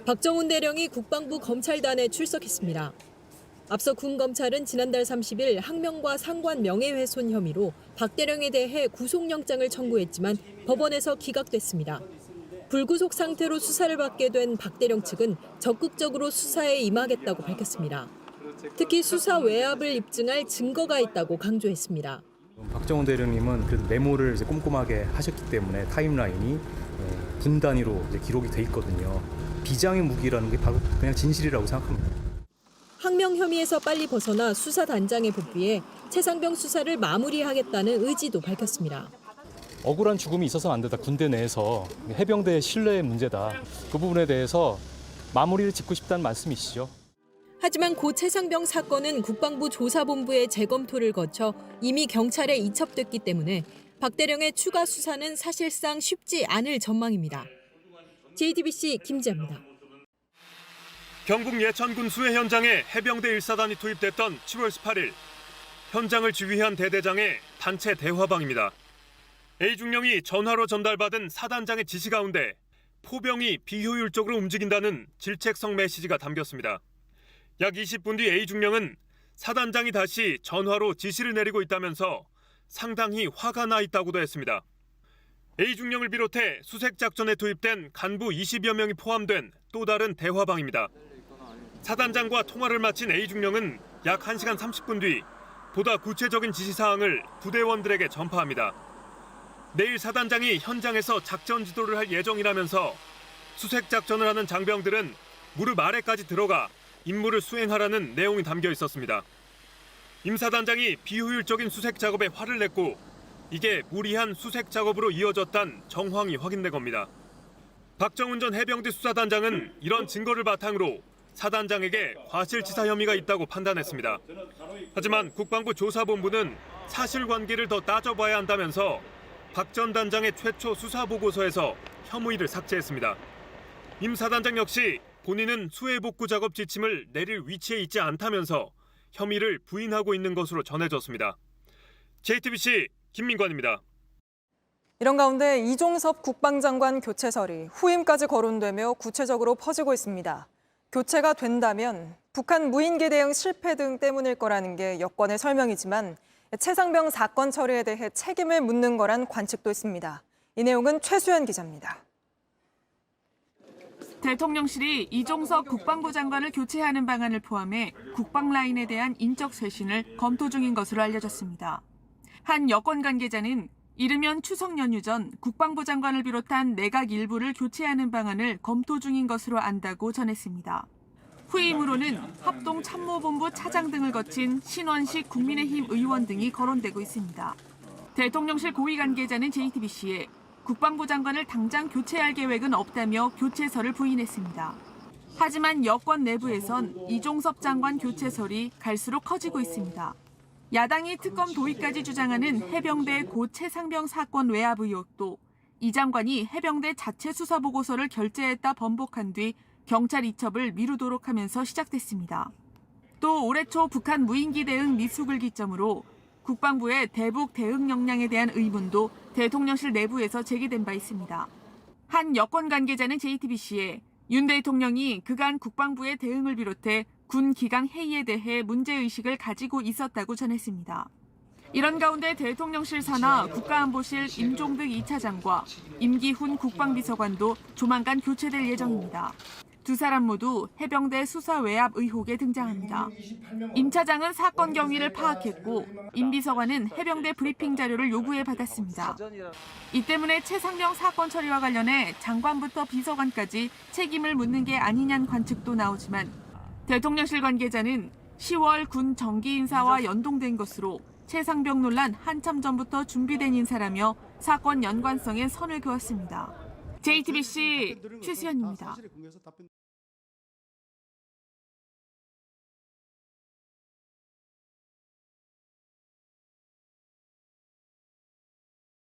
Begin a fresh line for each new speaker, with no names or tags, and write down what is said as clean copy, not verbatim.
박정훈 대령이 국방부 검찰단에 출석했습니다. 앞서 군 검찰은 지난달 30일 항명과 상관 명예훼손 혐의로 박 대령에 대해 구속영장을 청구했지만 법원에서 기각됐습니다. 불구속 상태로 수사를 받게 된 박 대령 측은 적극적으로 수사에 임하겠다고 밝혔습니다. 특히 수사 외압을 입증할 증거가 있다고 강조했습니다.
박정훈 대령님은 그래도 메모를 이제 꼼꼼하게 하셨기 때문에 타임라인이 분 단위로 이제 기록이 돼 있거든요. 비장의 무기라는 게 바로 그냥 진실이라고 생각합니다.
항명 혐의에서 빨리 벗어나 수사단장에 복귀해 최상병 수사를 마무리하겠다는 의지도 밝혔습니다.
억울한 죽음이 있어서는 안 된다. 군대 내에서 해병대의 신뢰의 문제다. 그 부분에 대해서 마무리를 짓고 싶다는 말씀이시죠.
하지만 고 최상병 사건은 국방부 조사본부의 재검토를 거쳐 이미 경찰에 이첩됐기 때문에 박 대령의 추가 수사는 사실상 쉽지 않을 전망입니다. JTBC 김지아입니다.
경북 예천군 수해 현장에 해병대 1사단이 투입됐던 7월 18일. 현장을 지휘한 대대장의 단체 대화방입니다. A중령이 전화로 전달받은 사단장의 지시 가운데 포병이 비효율적으로 움직인다는 질책성 메시지가 담겼습니다. 약 20분 뒤 A중령은 사단장이 다시 전화로 지시를 내리고 있다면서 상당히 화가 나 있다고도 했습니다. A중령을 비롯해 수색작전에 투입된 간부 20여 명이 포함된 또 다른 대화방입니다. 사단장과 통화를 마친 A중령은 약 1시간 30분 뒤 보다 구체적인 지시사항을 부대원들에게 전파합니다. 내일 사단장이 현장에서 작전 지도를 할 예정이라면서 수색작전을 하는 장병들은 무릎 아래까지 들어가 임무를 수행하라는 내용이 담겨 있었습니다. 임 사단장이 비효율적인 수색 작업에 화를 냈고 이게 무리한 수색 작업으로 이어졌다는 정황이 확인된 겁니다. 박정훈 전 해병대 수사단장은 이런 증거를 바탕으로 사단장에게 과실치사 혐의가 있다고 판단했습니다. 하지만 국방부 조사본부는 사실관계를 더 따져봐야 한다면서 박 전 단장의 최초 수사보고서에서 혐의를 삭제했습니다. 임 사단장 역시 본인은 수해 복구 작업 지침을 내릴 위치에 있지 않다면서 혐의를 부인하고 있는 것으로 전해졌습니다. JTBC 김민관입니다.
이런 가운데 이종섭 국방장관 교체설이 후임까지 거론되며 구체적으로 퍼지고 있습니다. 교체가 된다면 북한 무인기 대응 실패 등 때문일 거라는 게 여권의 설명이지만 최상병 사건 처리에 대해 책임을 묻는 거란 관측도 있습니다. 이 내용은 최수연 기자입니다.
대통령실이 이종석 국방부 장관을 교체하는 방안을 포함해 국방 라인에 대한 인적 쇄신을 검토 중인 것으로 알려졌습니다. 한 여권 관계자는 이르면 추석 연휴 전 국방부 장관을 비롯한 내각 일부를 교체하는 방안을 검토 중인 것으로 안다고 전했습니다. 후임으로는 합동참모본부 차장 등을 거친 신원식 국민의힘 의원 등이 거론되고 있습니다. 대통령실 고위 관계자는 JTBC에 국방부 장관을 당장 교체할 계획은 없다며 교체설을 부인했습니다. 하지만 여권 내부에선 이종섭 장관 교체설이 갈수록 커지고 있습니다. 야당이 특검 도입까지 주장하는 해병대 고 최상병 사건 외압 의혹도 이 장관이 해병대 자체 수사 보고서를 결재했다 번복한 뒤 경찰 이첩을 미루도록 하면서 시작됐습니다. 또 올해 초 북한 무인기 대응 미숙을 기점으로 국방부의 대북 대응 역량에 대한 의문도 대통령실 내부에서 제기된 바 있습니다. 한 여권 관계자는 JTBC에 윤 대통령이 그간 국방부의 대응을 비롯해 군 기강 회의에 대해 문제의식을 가지고 있었다고 전했습니다. 이런 가운데 대통령실 산하 국가안보실 임종득 2차장과 임기훈 국방비서관도 조만간 교체될 예정입니다. 두 사람 모두 해병대 수사 외압 의혹에 등장합니다. 임 차장은 사건 경위를 파악했고 임 비서관은 해병대 브리핑 자료를 요구해 받았습니다. 이 때문에 최상병 사건 처리와 관련해 장관부터 비서관까지 책임을 묻는 게 아니냐는 관측도 나오지만 대통령실 관계자는 10월 군 정기 인사와 연동된 것으로 최상병 논란 한참 전부터 준비된 인사라며 사건 연관성에 선을 그었습니다. JTBC 최수연입니다.